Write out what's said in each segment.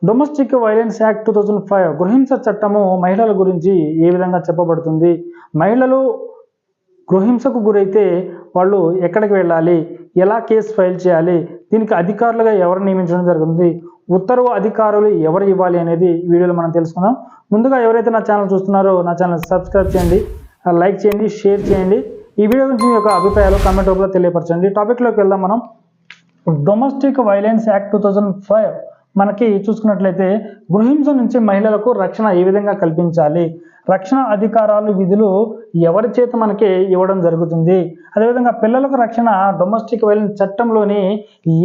Domestic violence act 2005 గృహింస చట్టము మహిళల గురించి ఏ విధంగా చెప్పబడుతుంది, మహిళలు గృహింసకు గురైతే వాళ్ళు ఎక్కడికి వెళ్ళాలి, ఎలా కేసు ఫైల్ చేయాలి, దీనికి అధికారులుగా ఎవరు నియమించడం జరుగుతుంది, ఉత్తర్వు అధికారులు ఎవరు ఇవ్వాలి అనేది ఈ వీడియోలో మనం తెలుసుకుందాం. ముందుగా ఎవరైతే నా ఛానల్ చూస్తున్నారో నా ఛానల్ సబ్స్క్రైబ్ చేయండి, లైక్ చేయండి, షేర్ చేయండి. ఈ వీడియో గురించి మీ యొక్క అభిప్రాయాలు కామెంట్ రూపంలో తెలియపరచండి. టాపిక్లోకి వెళ్దాం. మనం డొమెస్టిక్ వైలెన్స్ యాక్ట్ 2005 మనకి చూసుకున్నట్లయితే గృహింస నుంచి మహిళలకు రక్షణ ఏ విధంగా కల్పించాలి, రక్షణ అధికారాలు విధులు ఎవరి చేత మనకి ఇవ్వడం జరుగుతుంది, అదేవిధంగా పిల్లలకు రక్షణ డొమెస్టిక్ వైలెన్స్ చట్టంలోని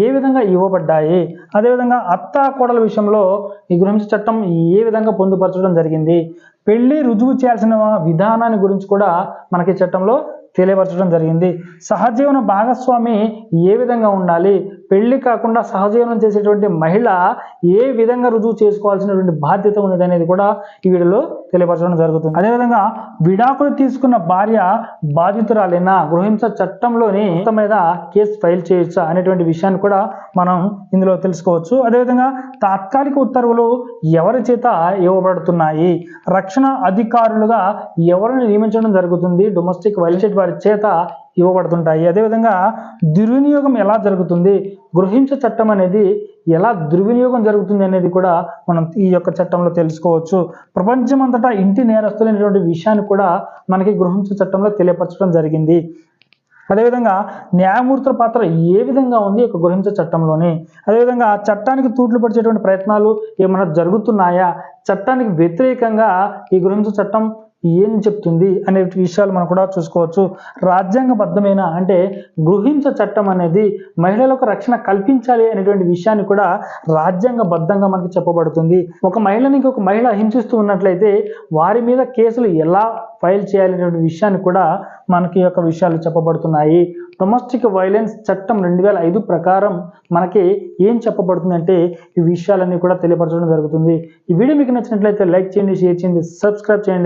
ఏ విధంగా ఇవ్వబడ్డాయి, అదేవిధంగా అత్త కోడల విషయంలో ఈ గృహింస చట్టం ఏ విధంగా పొందుపరచడం జరిగింది, పెళ్లి రుజువు చేయాల్సిన విధానాన్ని గురించి కూడా మనకి చట్టంలో తెలియపరచడం జరిగింది. సహజీవన భాగస్వామి ఏ విధంగా ఉండాలి, పెళ్లి కాకుండా సహజీవనం చేసేటువంటి మహిళ ఏ విధంగా రుజువు చేసుకోవాల్సినటువంటి బాధ్యత ఉన్నది అనేది కూడా ఈ వీడియోలో తెలియపరచడం జరుగుతుంది. అదేవిధంగా విడాకులు తీసుకున్న భార్య బాధితురాలైన గృహింస చట్టంలోని మీద కేసు ఫైల్ చేయొచ్చా అనేటువంటి విషయాన్ని కూడా మనం ఇందులో తెలుసుకోవచ్చు. అదేవిధంగా తాత్కాలిక ఉత్తర్వులు ఎవరి చేత ఇవ్వబడుతున్నాయి, రక్షణ అధికారులుగా ఎవరిని నియమించడం జరుగుతుంది, డొమెస్టిక్ వైలెన్స్ వారి చేత ఇవ్వబడుతుంటాయి. అదేవిధంగా దుర్వినియోగం ఎలా జరుగుతుంది, గృహింస చట్టం అనేది ఎలా దుర్వినియోగం జరుగుతుంది అనేది కూడా మనం ఈ యొక్క చట్టంలో తెలుసుకోవచ్చు. ప్రపంచమంతటా ఇంటి నేరస్తులైనటువంటి విషయాన్ని కూడా మనకి గృహింస చట్టంలో తెలియపరచడం జరిగింది. అదేవిధంగా న్యాయమూర్తుల పాత్ర ఏ విధంగా ఉంది ఒక గృహింస చట్టంలోని, అదేవిధంగా చట్టానికి తూట్లు పడిచేటువంటి ప్రయత్నాలు ఏమైనా జరుగుతున్నాయా, చట్టానికి వ్యతిరేకంగా ఈ గృహింస చట్టం ఏం చెప్తుంది అనే విషయాలు మనం కూడా చూసుకోవచ్చు. రాజ్యాంగబద్ధమైన అంటే గృహింస చట్టం అనేది మహిళలకు రక్షణ కల్పించాలి అనేటువంటి విషయాన్ని కూడా రాజ్యాంగబద్ధంగా మనకి చెప్పబడుతుంది. ఒక మహిళని ఇంకొక మహిళ హింసిస్తూ ఉన్నట్లయితే వారి మీద కేసులు ఎలా ఫైల్ చేయాలనేటువంటి విషయాన్ని కూడా మనకి యొక్క విషయాలు చెప్పబడుతున్నాయి. డొమెస్టిక్ వైలెన్స్ చట్టం 2005 ప్రకారం మనకి ఏం చెప్పబడుతుందంటే ఈ విషయాలన్నీ కూడా తెలియపరచడం జరుగుతుంది. ఈ వీడియో మీకు నచ్చినట్లయితే లైక్ చేయండి, షేర్ చేయండి, సబ్స్క్రైబ్ చేయండి.